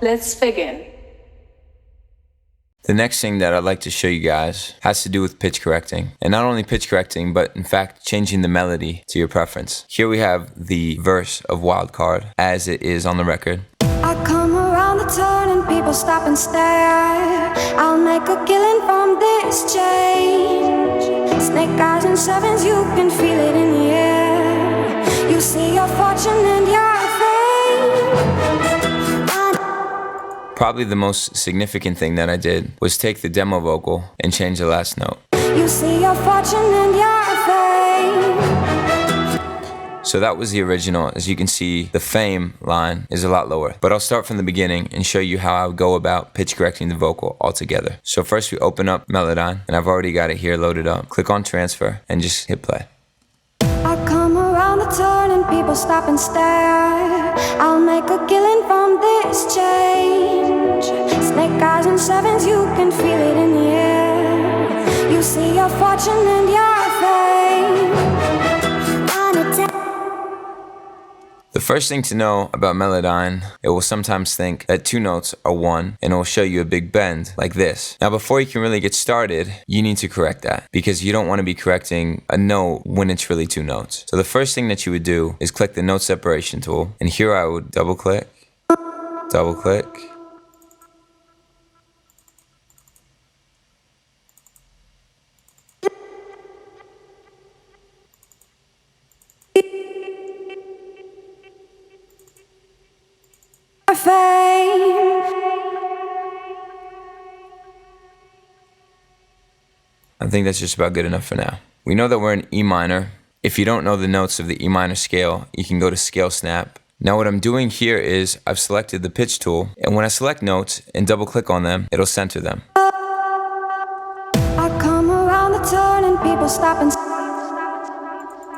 Let's begin. The next thing that I'd like to show you guys has to do with pitch correcting. And not only pitch correcting, but in fact changing the melody to your preference. Here we have the verse of Wildcard as it is on the record. I come around the turn and people stop and stare. I'll make a killing from this change. Snake eyes and sevens, you can feel it in the air. You see your fortune and your fame. Probably the most significant thing that I did was take the demo vocal and change the last note. You see your fortune and your fame. So that was the original. As you can see, the fame line is a lot lower. But I'll start from the beginning and show you how I would go about pitch correcting the vocal altogether. So first we open up Melodyne, and I've already got it here loaded up. Click on transfer and just hit play. I come around the turn and people stop and stare. I'll make a killing from this change. Snake eyes and sevens, you can feel it in the air. You see your fortune and your fame. The first thing to know about Melodyne, it will sometimes think that two notes are one, and it will show you a big bend like this. Now before you can really get started, you need to correct that, because you don't want to be correcting a note when it's really two notes. So the first thing that you would do is click the note separation tool, and here I would double click, I think that's just about good enough for now. We know that we're in E minor. If you don't know the notes of the E minor scale, you can go to Scale Snap. Now what I'm doing here is I've selected the pitch tool, and when I select notes and double click on them, it'll center them. I come around the turn and people stop and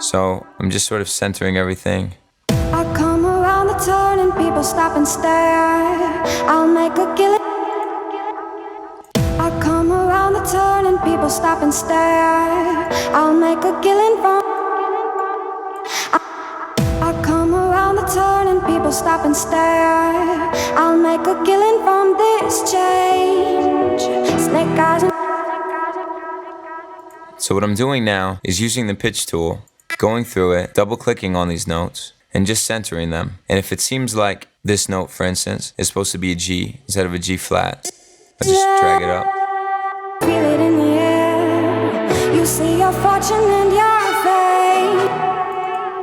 So I'm just sort of centering everything. I come around the turn and people stop and stare. I'll make a killing. I come around the turn and people stop and stare. I'll make a killing from. I come around the turn and people stop and stare. I'll make a killing from this change. Snake eyes and. So what I'm doing now is using the pitch tool, going through it, double clicking on these notes, and just centering them. And if it seems like this note, for instance, is supposed to be a G instead of a G flat, I just drag it up. Feel it in the air. You see your fortune and your fame.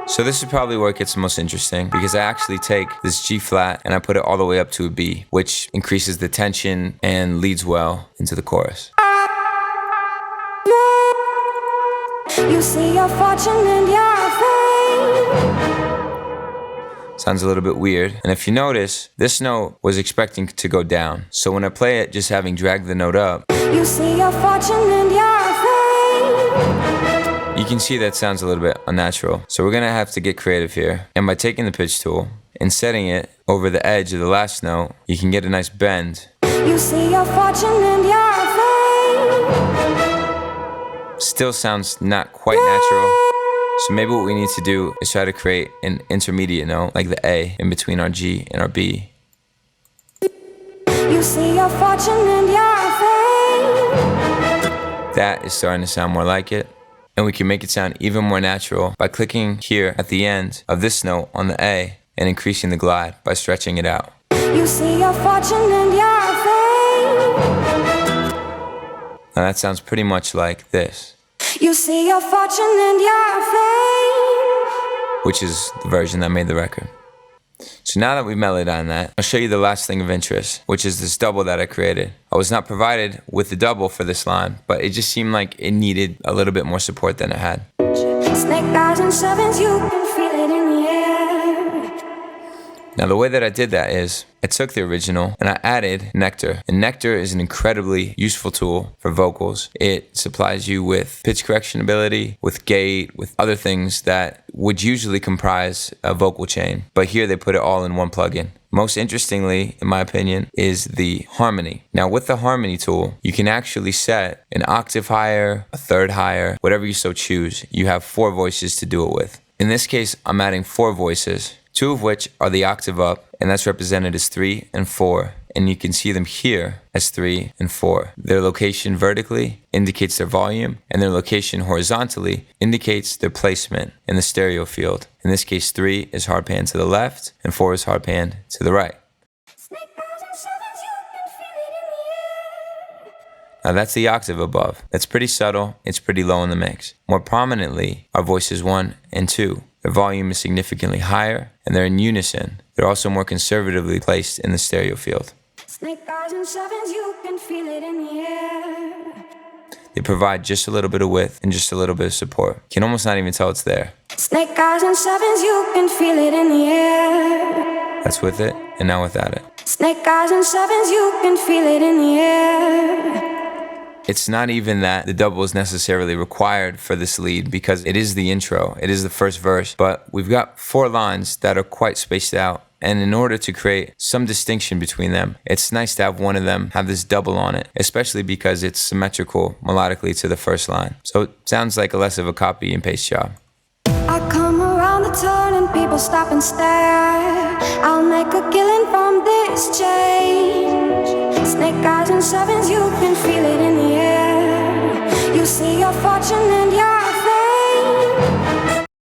So this is probably where it gets the most interesting, because I actually take this G flat and I put it all the way up to a B, which increases the tension and leads well into the chorus. You see your fortune and your fame. Sounds a little bit weird. And if you notice, this note was expecting to go down. So when I play it, just having dragged the note up, you see your fortune and your fame. You can see that sounds a little bit unnatural. So we're gonna have to get creative here. And by taking the pitch tool and setting it over the edge of the last note, you can get a nice bend. You see your fortune and your fame. Still sounds not quite natural. So maybe what we need to do is try to create an intermediate note, like the A, in between our G and our B. You see your fortune and your fame. That is starting to sound more like it. And we can make it sound even more natural by clicking here at the end of this note on the A and increasing the glide by stretching it out. You see your fortune and your fame. Now that sounds pretty much like this. You see your fortune and your fame. Which is the version that made the record. So now that we've Melodyne that, I'll show you the last thing of interest, which is this double that I created. I was not provided with the double for this line, but it just seemed like it needed a little bit more support than it had. Snake eyes and sevens, you can feel it in the air. Now the way that I did that is, I took the original and I added Nectar. And Nectar is an incredibly useful tool for vocals. It supplies you with pitch correction ability, with gate, with other things that would usually comprise a vocal chain. But here they put it all in one plugin. Most interestingly, in my opinion, is the harmony. Now with the harmony tool, you can actually set an octave higher, a third higher, whatever you so choose. You have 4 voices to do it with. In this case, I'm adding 4 voices, 2 of which are the octave up and that's represented as 3 and 4. And you can see them here as 3 and 4. Their location vertically indicates their volume, and their location horizontally indicates their placement in the stereo field. In this case, 3 is hard pan to the left, and 4 is hard pan to the right. Now that's the octave above. That's pretty subtle, it's pretty low in the mix. More prominently are voices 1 and 2. Their volume is significantly higher, and they're in unison. They're also more conservatively placed in the stereo field. Snake eyes and sevens, you can feel it in the air. They provide just a little bit of width and just a little bit of support. You can almost not even tell it's there. Snake eyes and sevens, you can feel it in the air. That's with it, and now without it. Snake eyes and sevens, you can feel it in the air. It's not even that the double is necessarily required for this lead, because it is the intro, it is the first verse, but we've got 4 lines that are quite spaced out, and in order to create some distinction between them, it's nice to have one of them have this double on it, especially because it's symmetrical melodically to the first line. So it sounds like less of a copy and paste job. I come around the turn and people stop and stare. I'll make a killing from this change. Snake eyes and sevens, you can feel it in the air. You see your fortune and your